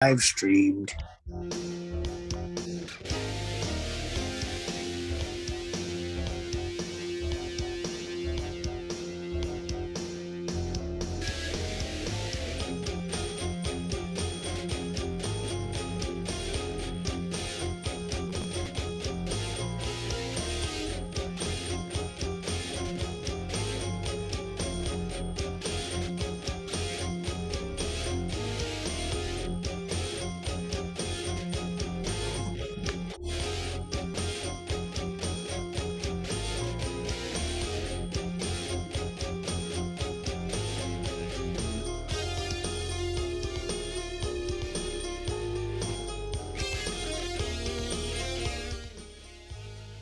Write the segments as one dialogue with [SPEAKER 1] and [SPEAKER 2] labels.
[SPEAKER 1] live streamed.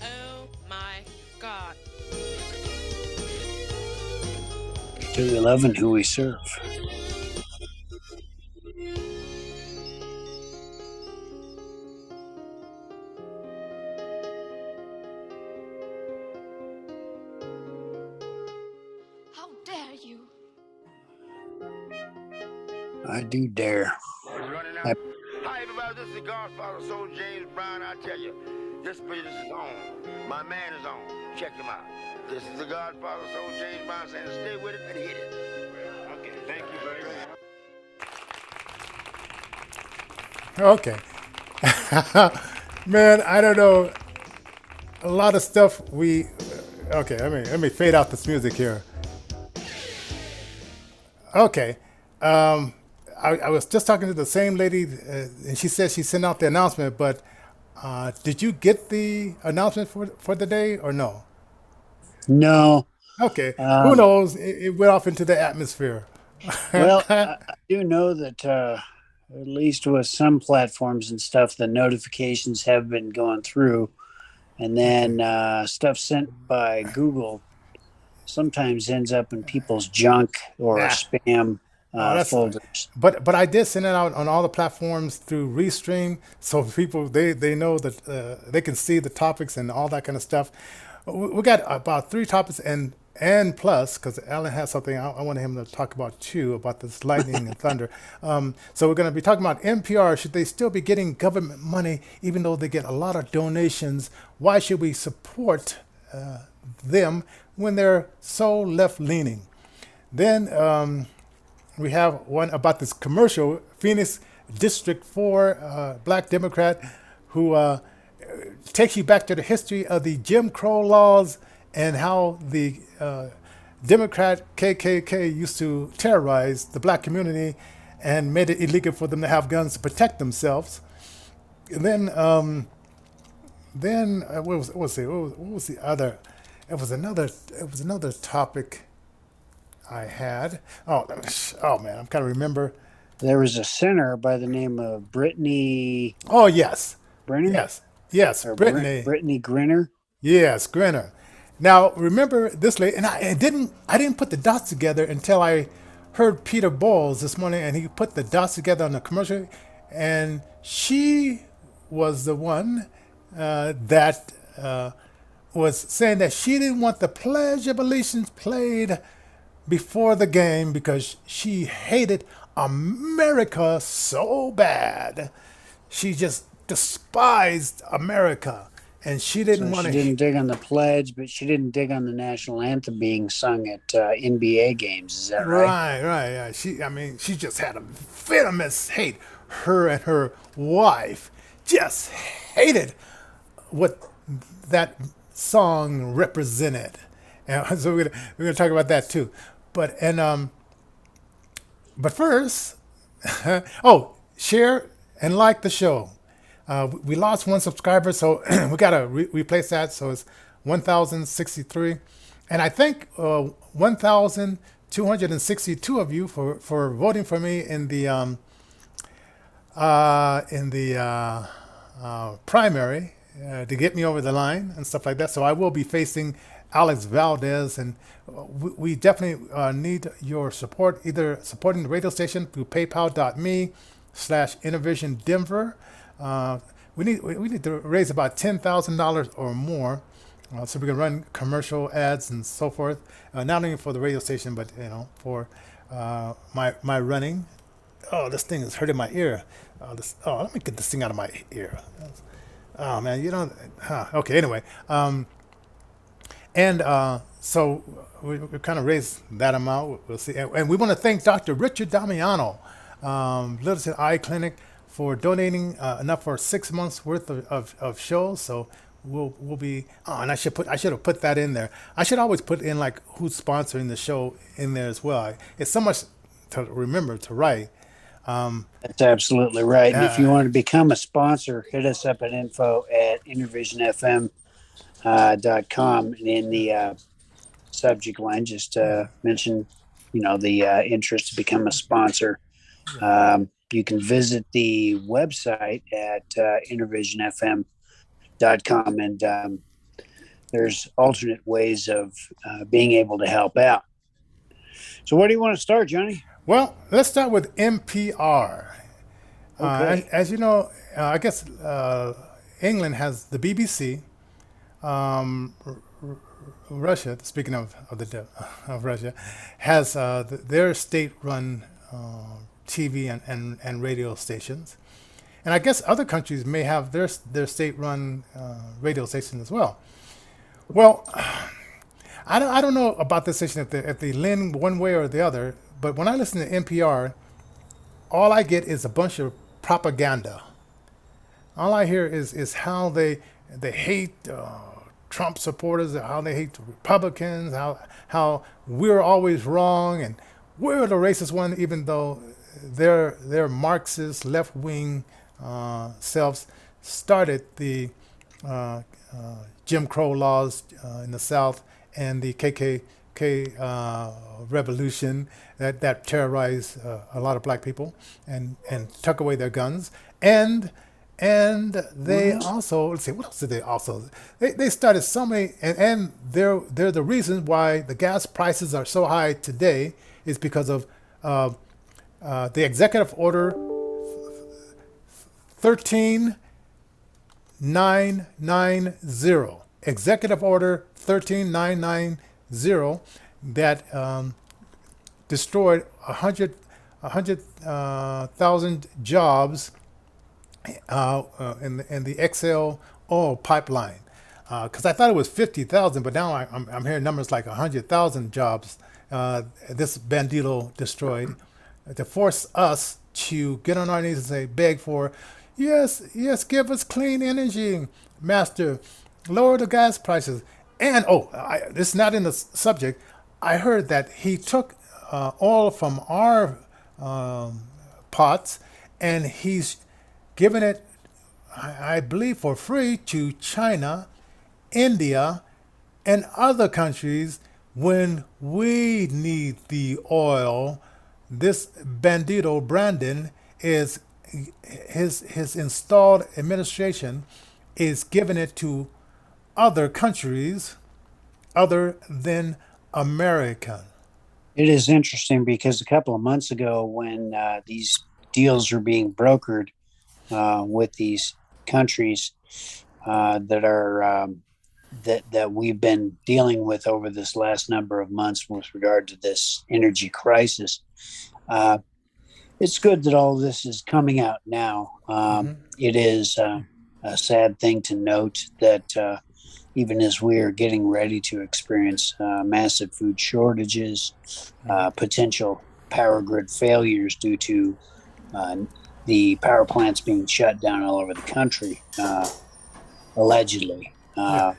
[SPEAKER 2] Oh my God.
[SPEAKER 1] Do we love and who we serve?
[SPEAKER 2] How dare you?
[SPEAKER 1] I do dare. I-
[SPEAKER 3] Hi, everybody. This is the Godfather, Soul James Brown. I tell you, this business is on. My man is on. Check him out. This is the Godfather, Soul James Brown saying stay with it and hit it. Okay, thank you very much.
[SPEAKER 4] Okay. Man, I don't know. A lot of stuff we. Okay, let me fade out this music here. Okay. I was just talking to the same lady, and she said she sent out the announcement, but did you get the announcement for the day or no?
[SPEAKER 1] no.
[SPEAKER 4] Okay. Who
[SPEAKER 1] Um,
[SPEAKER 4] knows? It went off into the atmosphere.
[SPEAKER 1] well, I do know that at least with some platforms and stuff, the notifications have been going through, and
[SPEAKER 4] Okay.
[SPEAKER 1] then stuff sent by Google sometimes ends up in people's junk or
[SPEAKER 4] Nah.
[SPEAKER 1] spam
[SPEAKER 4] Oh, that's fine.
[SPEAKER 1] folders.
[SPEAKER 4] But I did send it out on all the platforms through Restream, so people they know that they can see the topics and all that kind of stuff. We got about three topics and plus because Alan has something I want him to talk about too about this lightning and thunder. So we're going to be talking about NPR. Should they still be getting government money even though they get a lot of donations? Why should we support them when they're so left leaning? Then we have one about this commercial Phoenix District 4 black Democrat who takes you back to the history of the Jim Crow laws and how the Democrat KKK used to terrorize the black community and made it illegal for them to have guns to protect themselves. And then what was the other? It was another topic I had. Oh man, I'm kind of remember.
[SPEAKER 1] There was a center by the name of Brittney
[SPEAKER 4] Oh yes,
[SPEAKER 1] Brenner
[SPEAKER 4] yes, yes,
[SPEAKER 1] or
[SPEAKER 4] Brittany.
[SPEAKER 1] Brittney Griner.
[SPEAKER 4] Yes, Griner. Now remember this lady, and I didn't put the dots together until I heard Peter Bowles this morning, and he put the dots together on the commercial, and she was the one that was saying that she didn't want the Pledge of Allegiance played before the game because she hated America so bad. She just despised America. And she didn't
[SPEAKER 1] So
[SPEAKER 4] want
[SPEAKER 1] she
[SPEAKER 4] to.
[SPEAKER 1] didn't dig on the pledge, but she didn't dig on the national anthem being sung at NBA games. Is that right?
[SPEAKER 4] Right, right. Yeah. She just had a venomous hate. Her and her wife just hated what that song represented. And so we're gonna talk about that too. But first, oh, share and like the show. We lost one subscriber, so we gotta replace that. So it's 1,063, and I thank 1,262 of you for voting for me in the primary to get me over the line and stuff like that. So I will be facing Alex Valdez, and we definitely need your support, either supporting the radio station through paypal.me/Innovision Denver. We need to raise about $10,000 or more, so we can run commercial ads and so forth, not only for the radio station but for my running oh, this thing is hurting my ear. Let me get this thing out of my ear. Oh man, you don't. Huh. Okay, anyway, and so we kind of raised that amount. We'll see, and we want to thank Dr. Richard Damiano, Littleton Eye Clinic, for donating enough for 6 months worth of shows. So we'll be. Oh, and I should have put that in there. I should always put in like who's sponsoring the show in there as well. It's so much to remember to write.
[SPEAKER 1] That's absolutely right. And if you want to become a sponsor, hit us up at info@intervisionfm.com, and in the subject line, just mention, the interest to become a sponsor. You can visit the website at intervisionfm.com, and there's alternate ways of being able to help out. So where do you want to start, Johnny?
[SPEAKER 4] Well, let's start with NPR.
[SPEAKER 1] Okay.
[SPEAKER 4] As you know, I guess England has the BBC. Russia, speaking of Russia, has their state-run TV and radio stations, and I guess other countries may have their state-run radio stations as well. Well, I don't know about this station if they lean one way or the other, but when I listen to NPR, all I get is a bunch of propaganda. All I hear is how they hate Trump supporters, how they hate the Republicans, how we're always wrong and we're the racist one, even though their Marxist left-wing selves started the Jim Crow laws in the South and the KKK revolution that terrorized a lot of black people and took away their guns. And they also, let's see, what else did they also? They started so many, and they're the reason why the gas prices are so high today is because of the executive order 13990. Executive order 13990 that destroyed 100,000 jobs in the XL oil pipeline. Because I thought it was 50,000, but now I'm hearing numbers like 100,000 jobs this bandito destroyed to force us to get on our knees and say, beg for, yes, give us clean energy, master, lower the gas prices. And, this is not in the subject, I heard that he took oil from our pots and he's given it, I believe, for free to China, India, and other countries when we need the oil. This bandito Brandon is his installed administration is giving it to other countries other than America.
[SPEAKER 1] It is interesting because a couple of months ago, when these deals were being brokered with these countries that are that we've been dealing with over this last number of months with regard to this energy crisis, it's good that all this is coming out now. It is a sad thing to note that even as we are getting ready to experience massive food shortages, potential power grid failures due to the power plants being shut down all over the country, allegedly. To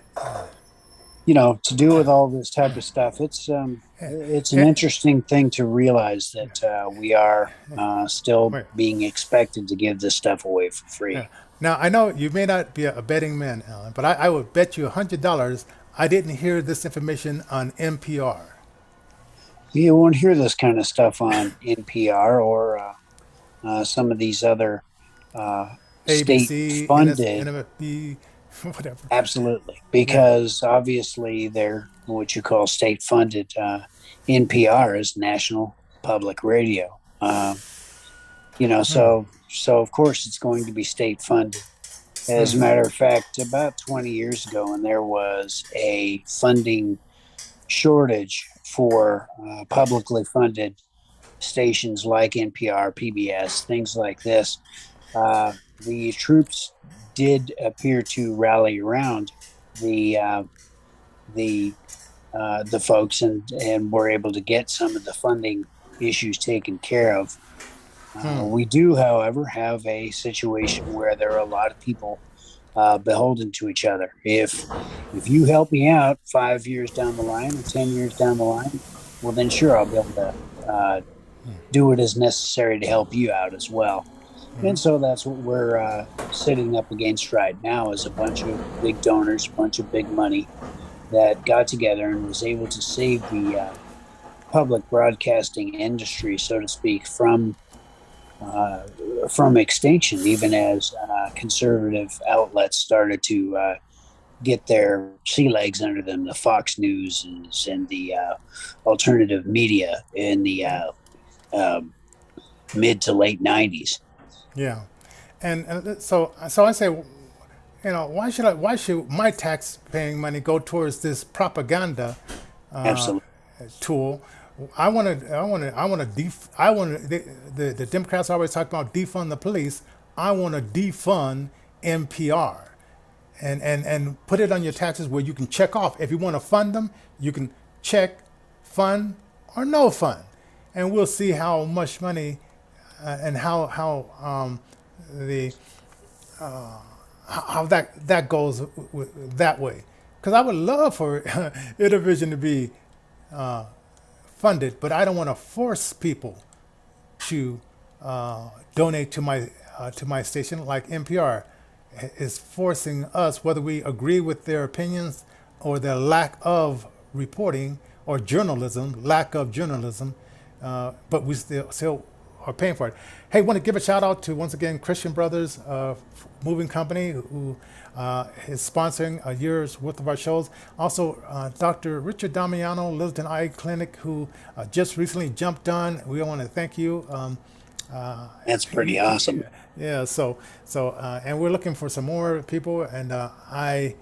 [SPEAKER 1] do with all this type of stuff, it's an interesting thing to realize that we are still being expected to give this stuff away for free.
[SPEAKER 4] Yeah. Now, I know you may not be a betting man, Alan, but I would bet you $100 I didn't hear this information on NPR.
[SPEAKER 1] You won't hear this kind of stuff on NPR or some of these other
[SPEAKER 4] ABC,
[SPEAKER 1] state-funded.
[SPEAKER 4] NFB, whatever.
[SPEAKER 1] Absolutely, because obviously they're what you call state-funded. NPR is National Public Radio. So of course it's going to be state-funded. As a matter of fact, about 20 years ago, when there was a funding shortage for publicly funded stations like NPR, PBS, things like this, the troops did appear to rally around the uh, the the folks and were able to get some of the funding issues taken care of. We do, however, have a situation where there are a lot of people beholden to each other. If you help me out 5 years down the line or 10 years down the line, well, then sure, I'll be able to do what is necessary to help you out as well. And so that's what we're sitting up against right now, is a bunch of big donors, a bunch of big money that got together and was able to save the public broadcasting industry, so to speak, from extinction, even as conservative outlets started to get their sea legs under them, the Fox News and the alternative media in the mid to late 90s.
[SPEAKER 4] Yeah, and so I say, why should my tax-paying money go towards this propaganda
[SPEAKER 1] Absolutely.
[SPEAKER 4] tool? I want to. The Democrats always talk about defund the police. I want to defund NPR, and put it on your taxes where you can check off if you want to fund them. You can check fund or no fund, and we'll see how much money and how that goes that way. Because I would love for Intervision to be funded, but I don't want to force people to donate to my station like NPR is forcing us, whether we agree with their opinions or their lack of reporting or lack of journalism, but we still are paying for it. Hey, want to give a shout out to, once again, Christian Brothers Moving Company, who is sponsoring a year's worth of our shows. Also, Dr. Richard Damiano, Littleton Eye Clinic, who just recently jumped on. We want to thank you.
[SPEAKER 1] That's pretty awesome.
[SPEAKER 4] Yeah, so and we're looking for some more people, and I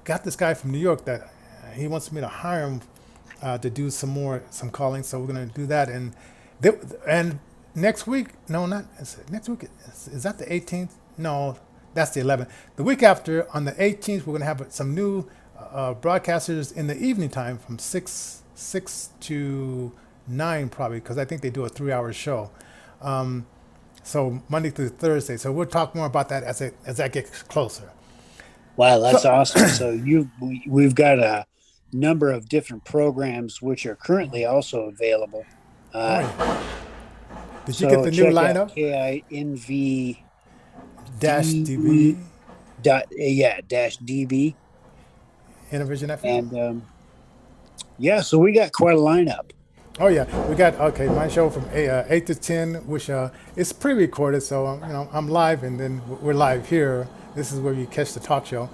[SPEAKER 4] got this guy from New York that he wants me to hire him to do some calling, so we're going to do that. And next week, no, not next week. Is that the 18th? No, that's the 11th. The week after, on the 18th, we're going to have some new broadcasters in the evening time from 6 to 9 probably, because I think they do a 3-hour show. So Monday through Thursday. So we'll talk more about that as that gets closer.
[SPEAKER 1] Wow, that's awesome. So we've got a number of different programs which are currently also available.
[SPEAKER 4] Did you get the new lineup?
[SPEAKER 1] KINV
[SPEAKER 4] -DB.
[SPEAKER 1] -DB.
[SPEAKER 4] Intervision FM.
[SPEAKER 1] And so we got quite a lineup.
[SPEAKER 4] Oh yeah, we got my show from 8 to 10, which is pre-recorded, so I'm live, and then we're live here. This is where you catch the talk show.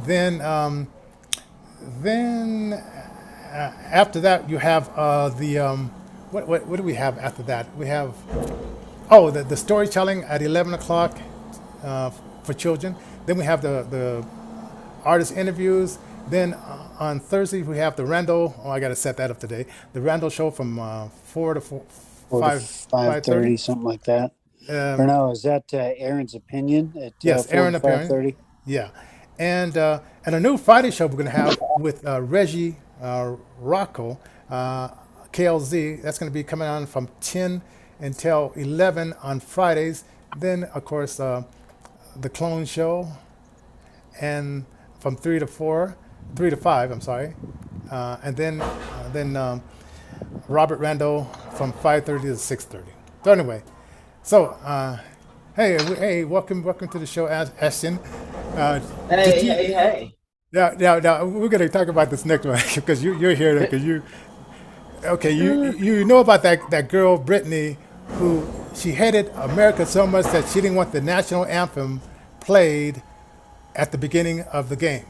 [SPEAKER 4] Then after that, you have what do we have after that? We have the storytelling at 11 o'clock for children. Then we have the artist interviews. Then on Thursday we have the Randall. Oh, I got to set that up today. The Randall show from 4 to 5:30,
[SPEAKER 1] something like that. Or no, is that Aaron's opinion?
[SPEAKER 4] Yes, Aaron opinion.
[SPEAKER 1] 5:30.
[SPEAKER 4] Yeah, and a new Friday show we're going to have with Reggie, Rocko, KLZ. That's going to be coming on from 10 until 11 on Fridays. Then of course the Clone Show, and from 3 to 5. I'm sorry, and then Robert Randall from 5:30 to 6:30. So anyway, hey, welcome to the show, Ashton.
[SPEAKER 5] Hey.
[SPEAKER 4] Now we're going to talk about this next one because you're here because you know about that girl Brittney, who she hated America so much that she didn't want the national anthem played at the beginning of the game.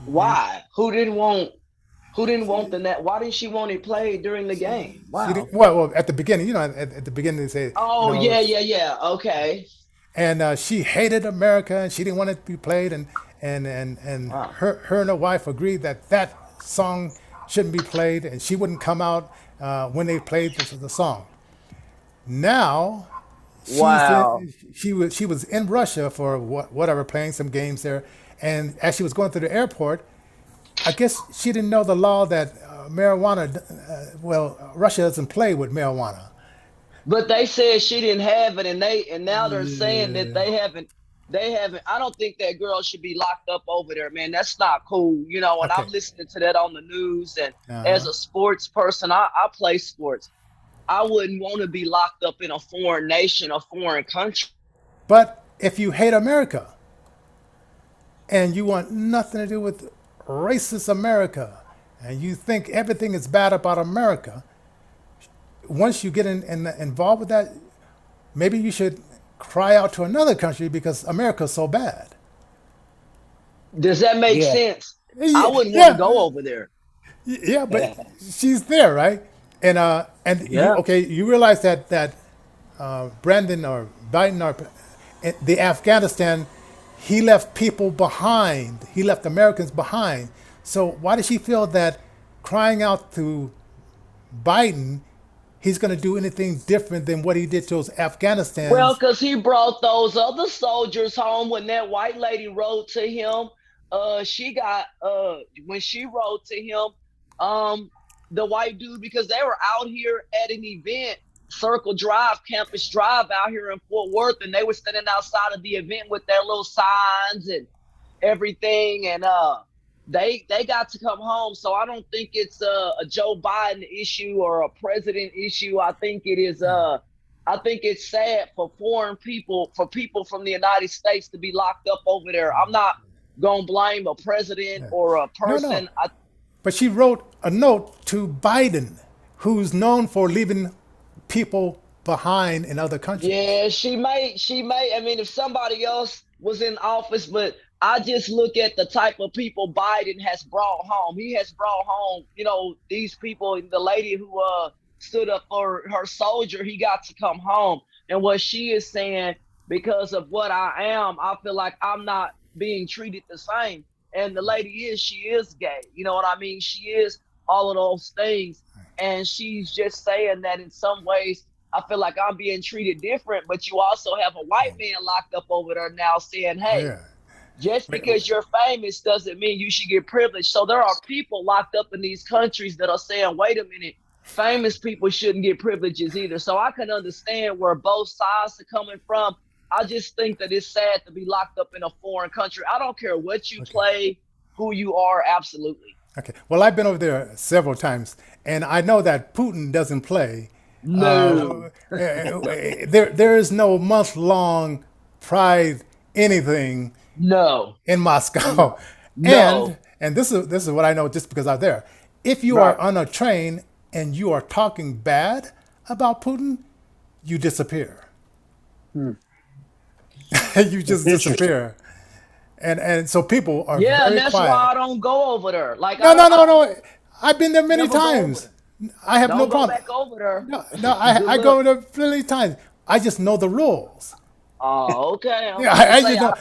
[SPEAKER 5] Why? Who didn't want the net? Why didn't she want it played during the game? Wow.
[SPEAKER 4] Well, at the beginning, at the beginning they say.
[SPEAKER 5] Oh, yeah. Okay.
[SPEAKER 4] And she hated America, and she didn't want it to be played, and her and her wife agreed that song shouldn't be played, and she wouldn't come out when they played the song. Now
[SPEAKER 5] Wow.
[SPEAKER 4] she was in Russia for whatever, playing some games there, and as she was going through the airport, I guess she didn't know the law that marijuana. Russia doesn't play with marijuana.
[SPEAKER 5] But they said she didn't have it, and now they're saying that
[SPEAKER 4] Yeah.
[SPEAKER 5] they haven't. I don't think that girl should be locked up over there, man. That's not cool. You know, and I'm
[SPEAKER 4] Okay.
[SPEAKER 5] listening to that on the news, and as
[SPEAKER 4] Uh-huh.
[SPEAKER 5] a sports person, I play sports. I wouldn't want to be locked up in a foreign nation, a foreign country.
[SPEAKER 4] But if you hate America and you want nothing to do with racist America, and you think everything is bad about America, once you get involved with that, maybe you should cry out to another country because America's so bad.
[SPEAKER 5] Does that make
[SPEAKER 1] Yeah.
[SPEAKER 5] sense? I
[SPEAKER 4] Yeah,
[SPEAKER 5] wouldn't want to
[SPEAKER 4] yeah,
[SPEAKER 5] go over there.
[SPEAKER 4] yeah, but she's there, right? And you,
[SPEAKER 5] Yeah.
[SPEAKER 4] okay, you realize that Brandon or Biden or the Afghanistan, he left people behind. He left Americans behind. So why does she feel that crying out to Biden, he's going to do anything different than what he did to those
[SPEAKER 5] Well,
[SPEAKER 4] Afghanistans?
[SPEAKER 5] because he brought those other soldiers home when that white lady wrote to him. She got when she wrote to him, um, the white dude, because they were out here at an event, Circle Drive, Campus Drive out here in Fort Worth, and they were standing outside of the event with their little signs and everything, and they got to come home. So I don't think it's a Joe Biden issue or a president issue. I think it is I think it's sad for foreign people, for people from the United States to be locked up over there. I'm not gonna blame a president or a
[SPEAKER 4] No, no.
[SPEAKER 5] person.
[SPEAKER 4] But she wrote a note to Biden, who's known for leaving people behind in other countries.
[SPEAKER 5] Yeah, she may. I mean, if somebody else was in office, but I just look at the type of people Biden has brought home. He has brought home, these people. The lady who stood up for her soldier, he got to come home. And what she is saying, because of what I am, I feel like I'm not being treated the same. And the lady she is gay. You know what I mean? She is all of those things. And she's just saying that in some ways, I feel like I'm being treated different. But you also have a white man locked up over there now saying, hey,
[SPEAKER 4] Yeah.
[SPEAKER 5] just because you're famous doesn't mean you should get privileged. So there are people locked up in these countries that are saying, wait a minute, famous people shouldn't get privileges either. So I can understand where both sides are coming from. I just think that it's sad to be locked up in a foreign country. I don't care what you play, who you are, absolutely.
[SPEAKER 4] Okay. Well, I've been over there several times, and I know that Putin doesn't play.
[SPEAKER 5] No,
[SPEAKER 4] There is no month-long Pride anything
[SPEAKER 5] no,
[SPEAKER 4] in Moscow,
[SPEAKER 5] no.
[SPEAKER 4] and this is what I know just because I'm there. If you
[SPEAKER 5] Right.
[SPEAKER 4] are on a train and you are talking bad about Putin, you disappear. You just
[SPEAKER 1] Interesting.
[SPEAKER 4] disappear, and so people are
[SPEAKER 5] Yeah, and
[SPEAKER 4] very
[SPEAKER 5] that's
[SPEAKER 4] quiet.
[SPEAKER 5] why I don't go over there. Like
[SPEAKER 4] No,
[SPEAKER 5] I
[SPEAKER 4] no,
[SPEAKER 5] don't,
[SPEAKER 4] no, no. I've been there many
[SPEAKER 5] never go over
[SPEAKER 4] times.
[SPEAKER 5] there.
[SPEAKER 4] I have no
[SPEAKER 5] Don't go
[SPEAKER 4] problem.
[SPEAKER 5] back over there.
[SPEAKER 4] No, no,
[SPEAKER 5] Good
[SPEAKER 4] I
[SPEAKER 5] luck.
[SPEAKER 4] go there plenty times. I just know the rules.
[SPEAKER 5] Oh, okay. I'm
[SPEAKER 4] Yeah,
[SPEAKER 5] about to
[SPEAKER 4] I
[SPEAKER 5] say,
[SPEAKER 4] just know.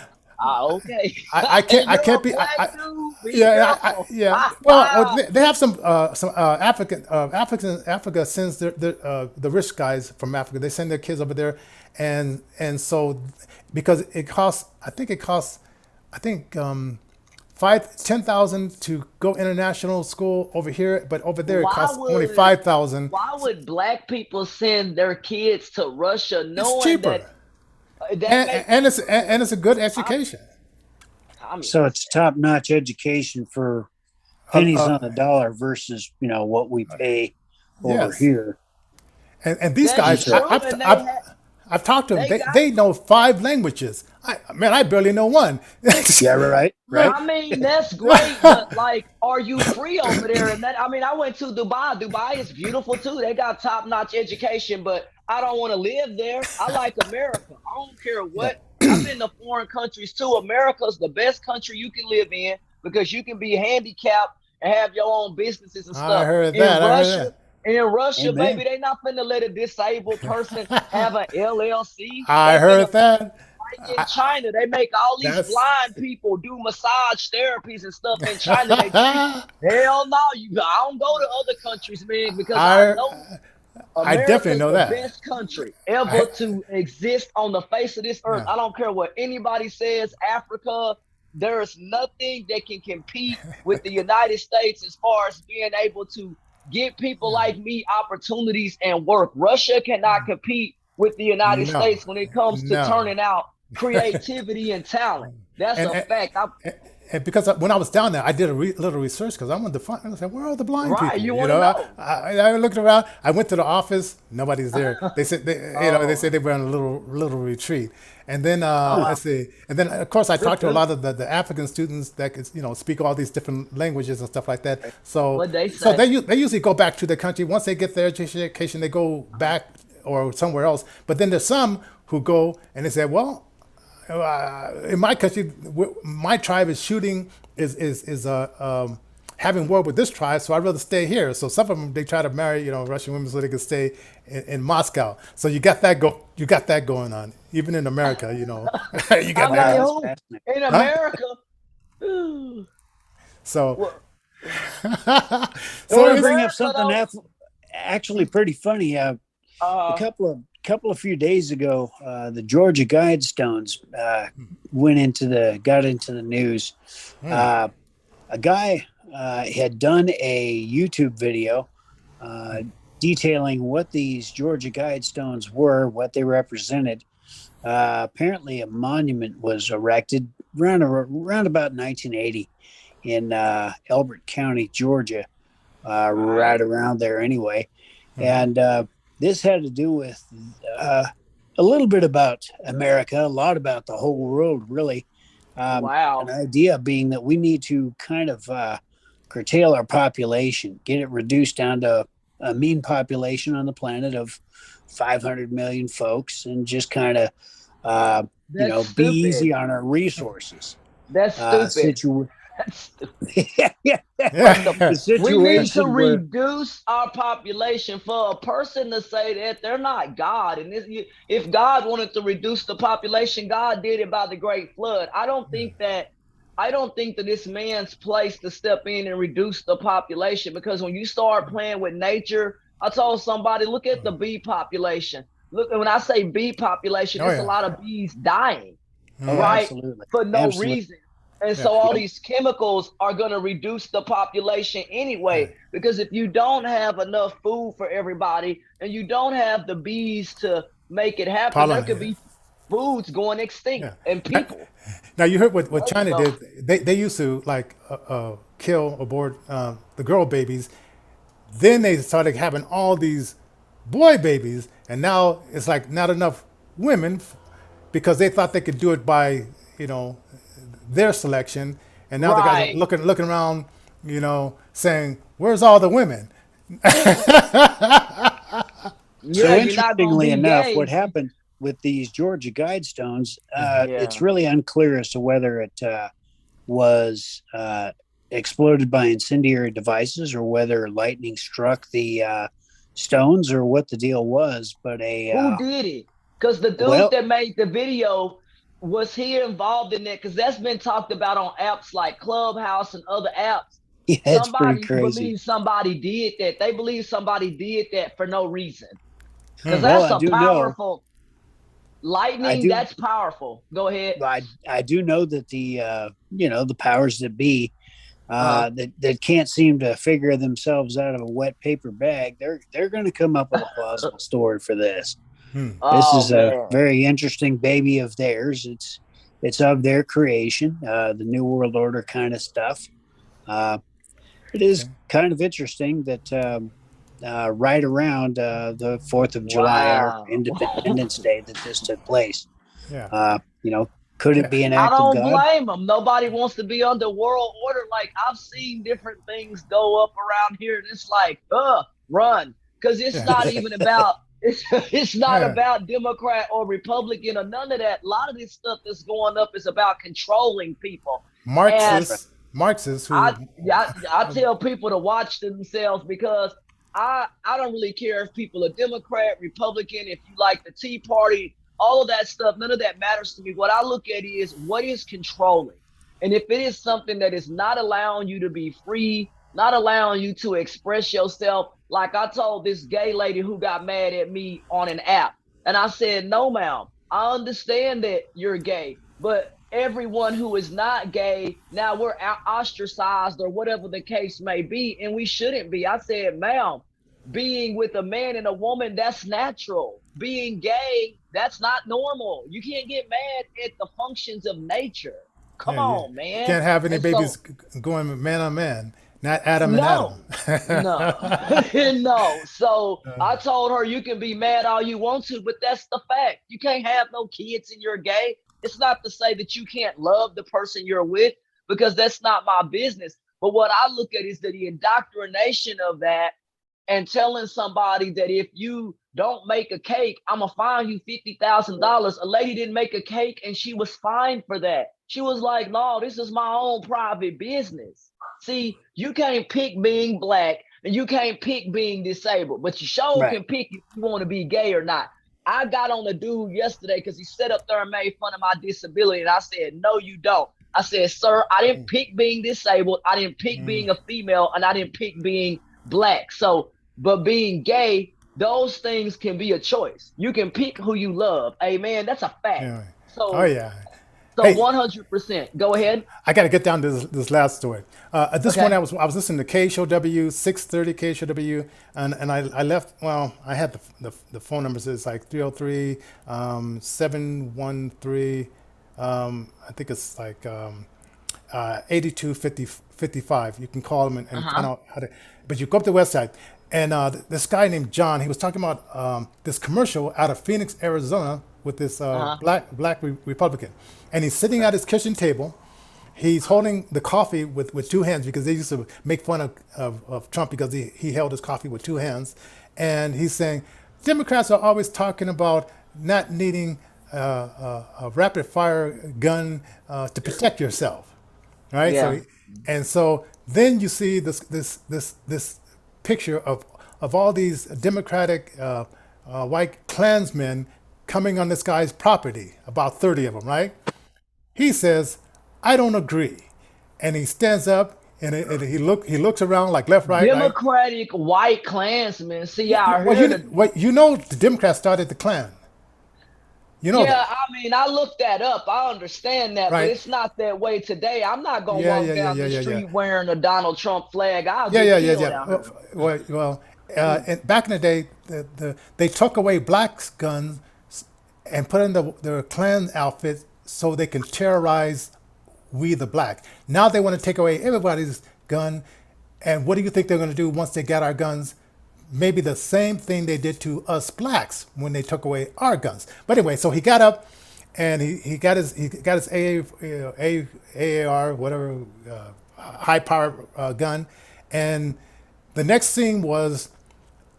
[SPEAKER 5] okay.
[SPEAKER 4] I can't. I
[SPEAKER 5] You're
[SPEAKER 4] can't
[SPEAKER 5] a
[SPEAKER 4] be.
[SPEAKER 5] black dude. Be
[SPEAKER 4] Yeah,
[SPEAKER 5] careful.
[SPEAKER 4] yeah. Well, they have some Africa sends the rich guys from Africa. They send their kids over there, and so because it costs, I think 10,000 to go international school over here, but over there it
[SPEAKER 5] Why
[SPEAKER 4] costs only
[SPEAKER 5] would
[SPEAKER 4] 5,000.
[SPEAKER 5] why would black people send their kids to Russia
[SPEAKER 4] It's
[SPEAKER 5] knowing that
[SPEAKER 4] cheaper,
[SPEAKER 5] that makes
[SPEAKER 4] and it's a good education.
[SPEAKER 1] So
[SPEAKER 5] communist?
[SPEAKER 1] it's top-notch education for
[SPEAKER 4] Uh,
[SPEAKER 1] pennies
[SPEAKER 4] uh,
[SPEAKER 1] on the dollar versus what we pay over
[SPEAKER 4] yes.
[SPEAKER 1] here.
[SPEAKER 4] And these
[SPEAKER 5] That's
[SPEAKER 4] guys,
[SPEAKER 5] true, and
[SPEAKER 4] I've talked to them.
[SPEAKER 5] they
[SPEAKER 4] They know 5 languages. I barely know one.
[SPEAKER 1] Yeah, right, right.
[SPEAKER 5] I mean, that's great, but like, are you free over there? And that, I mean, I went to Dubai. Dubai is beautiful too. They got top-notch education, but I don't want to live there. I like America. I don't care what. I've been to foreign countries too. America's the best country you can live in because you can be handicapped and have your own businesses and stuff.
[SPEAKER 4] I heard
[SPEAKER 5] In
[SPEAKER 4] that. I heard
[SPEAKER 5] Russia,
[SPEAKER 4] that.
[SPEAKER 5] in Russia,
[SPEAKER 1] Amen.
[SPEAKER 5] baby, they not finna let a disabled person have an LLC.
[SPEAKER 4] I
[SPEAKER 5] They finna
[SPEAKER 4] heard that.
[SPEAKER 5] in China, they make all these
[SPEAKER 4] That's
[SPEAKER 5] blind people do massage therapies and stuff in China. They treat, hell no, I don't go to other countries, man, because I
[SPEAKER 4] I
[SPEAKER 5] know
[SPEAKER 4] I definitely
[SPEAKER 5] America's
[SPEAKER 4] know
[SPEAKER 5] the
[SPEAKER 4] that.
[SPEAKER 5] best country ever to exist on the face of this earth.
[SPEAKER 4] Yeah.
[SPEAKER 5] I don't care what anybody says. Africa, there's nothing that can compete with the United States as far as being able to give people like me opportunities and work. Russia cannot compete with the United
[SPEAKER 4] No,
[SPEAKER 5] States when it comes to
[SPEAKER 4] no.
[SPEAKER 5] turning out creativity and talent. That's
[SPEAKER 4] And,
[SPEAKER 5] a
[SPEAKER 4] and,
[SPEAKER 5] fact.
[SPEAKER 4] and because when I was down there, I did a little research because I wanted to find. I said, "Where are the blind
[SPEAKER 5] Right,
[SPEAKER 4] people?"
[SPEAKER 5] you
[SPEAKER 4] You
[SPEAKER 5] want to
[SPEAKER 4] know,
[SPEAKER 5] know.
[SPEAKER 4] I looked around. I went to the office. Nobody's there. They said, they
[SPEAKER 5] Oh,
[SPEAKER 4] said they were on a little retreat. And then
[SPEAKER 5] oh,
[SPEAKER 4] let's see. And then of course I
[SPEAKER 5] good
[SPEAKER 4] talked to a
[SPEAKER 5] too.
[SPEAKER 4] lot of the African students that could speak all these different languages and stuff like that. So
[SPEAKER 5] What they
[SPEAKER 4] so
[SPEAKER 5] say.
[SPEAKER 4] they usually go back to their country once they get their education. They go back or somewhere else. But then there's some who go and they say, well, in my country, my tribe is shooting having war with this tribe, so I'd rather stay here. So some of them they try to marry Russian women so they can stay in Moscow. So you got that going on, even in America. You
[SPEAKER 5] I
[SPEAKER 4] got
[SPEAKER 5] mean,
[SPEAKER 1] Wow,
[SPEAKER 4] that.
[SPEAKER 1] that's
[SPEAKER 5] who
[SPEAKER 1] fascinating.
[SPEAKER 5] in
[SPEAKER 4] Huh?
[SPEAKER 5] America? Ooh,
[SPEAKER 4] So
[SPEAKER 5] well,
[SPEAKER 1] I
[SPEAKER 5] in
[SPEAKER 4] so
[SPEAKER 1] want to
[SPEAKER 4] it's
[SPEAKER 1] bring up
[SPEAKER 5] America
[SPEAKER 1] something
[SPEAKER 5] though.
[SPEAKER 1] actually pretty funny. A
[SPEAKER 5] Uh,
[SPEAKER 1] couple of few days ago, the Georgia Guidestones got into the news. Uh, a guy had done a YouTube video detailing what these Georgia Guidestones were, what they represented. Apparently, a monument was erected around about 1980 in Elbert County, Georgia, right
[SPEAKER 5] right.
[SPEAKER 1] around there anyway. And this had to do with a little bit about America, a lot about the whole world, really. An
[SPEAKER 5] Wow.
[SPEAKER 1] idea being that we need to kind of curtail our population, get it reduced down to a mean population on the planet of 500 million folks, and just kind of,
[SPEAKER 5] That's
[SPEAKER 1] be
[SPEAKER 5] stupid.
[SPEAKER 1] easy on our resources.
[SPEAKER 5] That's stupid.
[SPEAKER 1] Situ-
[SPEAKER 5] That's stupid.
[SPEAKER 1] yeah,
[SPEAKER 5] What the?
[SPEAKER 1] the
[SPEAKER 4] yeah.
[SPEAKER 5] We need to
[SPEAKER 1] situation where
[SPEAKER 5] reduce our population for a person to say that they're not God. And if God wanted to reduce the population, God did it by the Great Flood. I don't think that this man's place to step in and reduce the population, because when you start playing with nature, I told somebody, look at the bee population. Look, when I say bee population,
[SPEAKER 4] Oh
[SPEAKER 5] it's a
[SPEAKER 4] yeah.
[SPEAKER 5] lot of bees dying,
[SPEAKER 1] oh,
[SPEAKER 5] right?
[SPEAKER 1] absolutely,
[SPEAKER 5] For no
[SPEAKER 1] absolutely,
[SPEAKER 5] reason. And
[SPEAKER 4] Yeah.
[SPEAKER 5] so all
[SPEAKER 1] yep.
[SPEAKER 5] these chemicals are going to reduce the population
[SPEAKER 4] Yeah.
[SPEAKER 5] anyway, because if you don't have enough food for everybody and you don't have the bees to make it happen, there could
[SPEAKER 4] Pollen.
[SPEAKER 5] be foods going extinct
[SPEAKER 4] Yeah.
[SPEAKER 5] and
[SPEAKER 4] Now,
[SPEAKER 5] people.
[SPEAKER 4] now you heard what
[SPEAKER 5] Right?
[SPEAKER 4] China
[SPEAKER 5] So,
[SPEAKER 4] did. They used to kill abort the girl babies. Then they started having all these boy babies, and now it's like not enough women because they thought they could do it by you know their selection, and now the guys are
[SPEAKER 5] right.
[SPEAKER 4] looking around, saying, "Where's all the women?"
[SPEAKER 1] So
[SPEAKER 5] Yeah, you're not going to
[SPEAKER 1] interestingly
[SPEAKER 5] be
[SPEAKER 1] enough, what
[SPEAKER 5] gay.
[SPEAKER 1] happened with these Georgia Guidestones, it's
[SPEAKER 5] Yeah.
[SPEAKER 1] really unclear as to whether it was exploded by incendiary devices or whether lightning struck the stones or what the deal was. But
[SPEAKER 5] Who did it? Because the dude
[SPEAKER 1] well,
[SPEAKER 5] that made the video, was he involved in that? Because that's been talked about on apps like Clubhouse and other apps.
[SPEAKER 1] yeah, it's pretty
[SPEAKER 5] Somebody
[SPEAKER 1] crazy.
[SPEAKER 5] believes somebody did that. They believe somebody did that for no reason. Because
[SPEAKER 1] Well,
[SPEAKER 5] that's a powerful
[SPEAKER 1] I
[SPEAKER 5] lightning.
[SPEAKER 1] do,
[SPEAKER 5] That's powerful. Go ahead.
[SPEAKER 1] I do know that the powers that be
[SPEAKER 5] Uh,
[SPEAKER 1] that can't seem to figure themselves out of a wet paper bag, they're going to come up with a plausible story for this.
[SPEAKER 4] Hmm.
[SPEAKER 1] This
[SPEAKER 5] oh
[SPEAKER 1] is a
[SPEAKER 5] man.
[SPEAKER 1] very interesting baby of theirs. It's of their creation, the New World Order kind of stuff. It is
[SPEAKER 4] Okay.
[SPEAKER 1] kind of interesting that right around the 4th of July, our
[SPEAKER 5] Wow.
[SPEAKER 1] Independence Day, that this took place.
[SPEAKER 4] Yeah.
[SPEAKER 1] Could it
[SPEAKER 4] Yeah.
[SPEAKER 1] be an
[SPEAKER 5] I
[SPEAKER 1] act of
[SPEAKER 5] don't
[SPEAKER 1] God?
[SPEAKER 5] blame them. Nobody wants to be under world order. Like, I've seen different things go up around here, and it's like, run, because it's
[SPEAKER 4] Yeah.
[SPEAKER 5] not even about it's not
[SPEAKER 4] Yeah.
[SPEAKER 5] about Democrat or Republican or none of that. A lot of this stuff that's going up is about controlling people. And
[SPEAKER 1] That's right.
[SPEAKER 4] Marxists
[SPEAKER 5] I
[SPEAKER 4] who
[SPEAKER 5] I tell people to watch themselves, because I don't really care if people are Democrat, Republican, if you like the Tea Party, all of that stuff, none of that matters to me. What I look at is what is controlling. And if it is something that is not allowing you to be free, not allowing you to express yourself, like I told this gay lady who got mad at me on an app, and I said, no, ma'am, I understand that you're gay, but everyone who is not gay, now we're ostracized or whatever the case may be, and we shouldn't be. I said, ma'am, being with a man and a woman, that's natural. Being gay, that's not normal. You can't get mad at the functions of nature. Come on, man.
[SPEAKER 4] Can't have any
[SPEAKER 5] And
[SPEAKER 4] babies going man on man, not Adam and
[SPEAKER 5] no,
[SPEAKER 4] Adam.
[SPEAKER 5] no, no. So I told her, you can be mad all you want to, but that's the fact. You can't have no kids and you're gay. It's not to say that you can't love the person you're with, because that's not my business. But what I look at is the indoctrination of that, and telling somebody that if you don't make a cake, I'm gonna fine you $50,000. A lady didn't make a cake and she was fined for that. She was like, no, this is my own private business. See, you can't pick being black and you can't pick being disabled, but you sure can pick if you want to be gay or not. I got on a dude yesterday because he sat up there and made fun of my disability, and I said, no, you don't. I said, sir, I didn't pick being disabled, I didn't pick being a female, and I didn't pick being black. So, but being gay, those things can be a choice. You can pick who you love. Amen. That's a fact.
[SPEAKER 4] Yeah.
[SPEAKER 5] So,
[SPEAKER 4] So
[SPEAKER 5] hey, 100%. Go ahead.
[SPEAKER 4] I got to get down to this last story. At this point, I was listening to KHOW 630 KHOW, and I left. Well, I had the phone numbers. It's like 303 713. I think it's like 8255. You can call them and find out how to. But you go up to the website, and this guy named John, he was talking about this commercial out of Phoenix, Arizona, with this black Republican, and he's sitting at his kitchen table. He's holding the coffee with two hands, because they used to make fun of Trump because he held his coffee with two hands, and he's saying Democrats are always talking about not needing a rapid fire gun to protect yourself, right?
[SPEAKER 5] Yeah.
[SPEAKER 4] So then you see this picture of all these Democratic white Klansmen coming on this guy's property, about 30 of them, right? He says, I don't agree. And he stands up and he looks around like left, right,
[SPEAKER 5] Democratic white Klansmen. See, I
[SPEAKER 4] right.
[SPEAKER 5] heard
[SPEAKER 4] The Democrats started the Klan. You know that.
[SPEAKER 5] I mean, I looked that up. I understand that,
[SPEAKER 4] Right.
[SPEAKER 5] but it's not that way today. I'm not gonna walk down the street wearing a Donald Trump flag. I'll get killed out here.
[SPEAKER 4] And back in the day, they took away blacks' guns and put in their Klan outfits so they can terrorize we the black. Now they want to take away everybody's gun, and what do you think they're going to do once they get our guns? Maybe the same thing they did to us blacks when they took away our guns. But anyway, so he got up and he got his AAR, whatever, high power gun, and the next scene was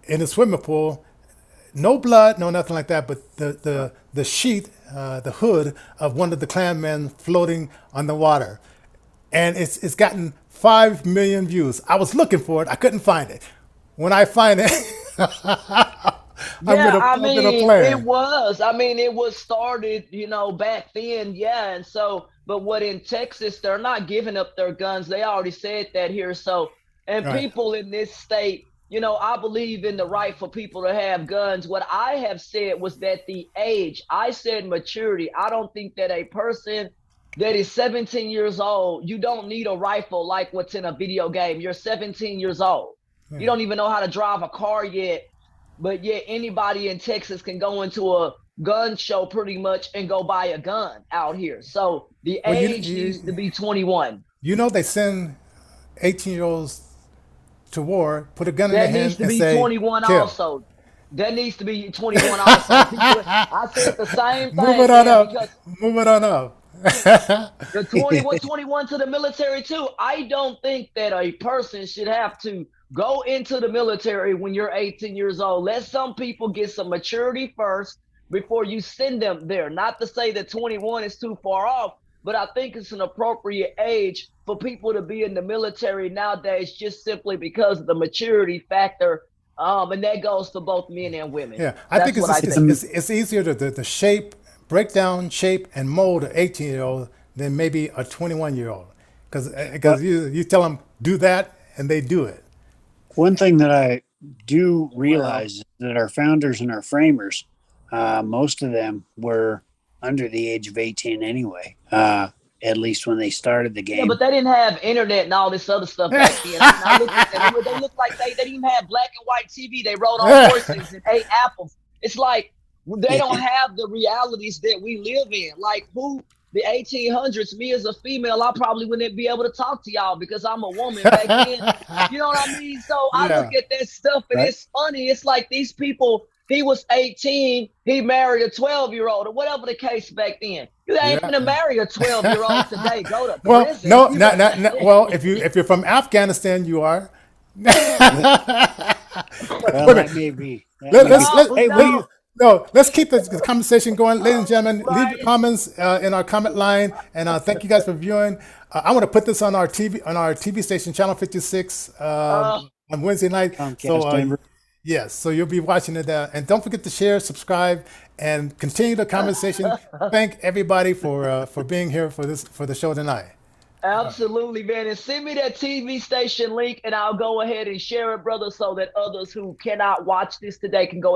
[SPEAKER 4] in the swimming pool. No blood, no nothing like that, but the sheet, the hood of one of the Klanmen floating on the water, and it's gotten 5 million views. I was looking for it, I couldn't find it. When I find it, I'm gonna play it.
[SPEAKER 5] It was. I mean, it was started, back then, yeah. And so, but what in Texas, they're not giving up their guns. They already said that here. So, and
[SPEAKER 4] Right.
[SPEAKER 5] people in this state, I believe in the right for people to have guns. What I have said was that the age, I said maturity. I don't think that a person that is 17 years old, you don't need a rifle like what's in a video game. You're 17 years old. You don't even know how to drive a car yet, but yet anybody in Texas can go into a gun show pretty much and go buy a gun out here. So the age needs to be 21.
[SPEAKER 4] They send 18-year-olds to war, put a gun in their
[SPEAKER 5] That
[SPEAKER 4] hand
[SPEAKER 5] needs to
[SPEAKER 4] and
[SPEAKER 5] be
[SPEAKER 4] say,
[SPEAKER 5] 21
[SPEAKER 4] kill.
[SPEAKER 5] also. That needs to be 21 also. I said the same thing.
[SPEAKER 4] Move it on up.
[SPEAKER 5] Because
[SPEAKER 4] Move it on up.
[SPEAKER 5] the 21 to the military too. I don't think that a person should have to go into the military when you're 18 years old. Let some people get some maturity first before you send them there. Not to say that 21 is too far off, but I think it's an appropriate age for people to be in the military nowadays, just simply because of the maturity factor And that goes for both men and women.
[SPEAKER 4] Yeah, I think
[SPEAKER 5] That's what I
[SPEAKER 1] It's
[SPEAKER 5] think.
[SPEAKER 4] it's easier to shape, break down, shape, and mold an 18-year-old than maybe a 21-year-old, because
[SPEAKER 1] But
[SPEAKER 4] you tell them do that and they do it.
[SPEAKER 1] one thing that I do
[SPEAKER 5] Well,
[SPEAKER 1] realize is that our founders and our framers, most of them were under the age of 18 anyway, at least when they started the
[SPEAKER 5] yeah, but
[SPEAKER 1] game.
[SPEAKER 5] they didn't have internet and all this other stuff back then. I mean, I look at them. They look like they didn't even have black and white TV. They rode on horses and ate apples. It's like they don't have the realities that we live in. Like who the 1800s, me as a female, I probably wouldn't be able to talk to y'all because I'm a woman back then. You know what I mean? So I look
[SPEAKER 4] Yeah,
[SPEAKER 5] at that stuff and
[SPEAKER 1] Right.
[SPEAKER 5] it's funny. It's like these people, he was 18, he married a 12-year-old or whatever the case back then. You ain't
[SPEAKER 4] yeah.
[SPEAKER 5] gonna marry a 12-year-old today. Go to
[SPEAKER 4] Well,
[SPEAKER 5] prison.
[SPEAKER 4] no,
[SPEAKER 5] You know,
[SPEAKER 4] well, if you're from Afghanistan, you are.
[SPEAKER 1] Well, well,
[SPEAKER 4] Wait a
[SPEAKER 1] that may be. That
[SPEAKER 4] Let,
[SPEAKER 1] may
[SPEAKER 4] let's
[SPEAKER 1] be.
[SPEAKER 4] let,
[SPEAKER 5] no,
[SPEAKER 1] Hey, will
[SPEAKER 4] let
[SPEAKER 1] you?
[SPEAKER 5] no,
[SPEAKER 4] no. Let's keep the conversation going, ladies and gentlemen. Leave your
[SPEAKER 5] right.
[SPEAKER 4] comments in our comment line, and thank you guys for viewing. I want to put this on our TV station, Channel 56,
[SPEAKER 5] Uh,
[SPEAKER 4] on Wednesday night. So
[SPEAKER 1] Comcast Denver.
[SPEAKER 4] yes, so you'll be watching it, and don't forget to share, subscribe, and continue the conversation. Thank everybody for being here for the show tonight.
[SPEAKER 5] absolutely, man. And send me that TV station link, and I'll go ahead and share it, brother, so that others who cannot watch this today can go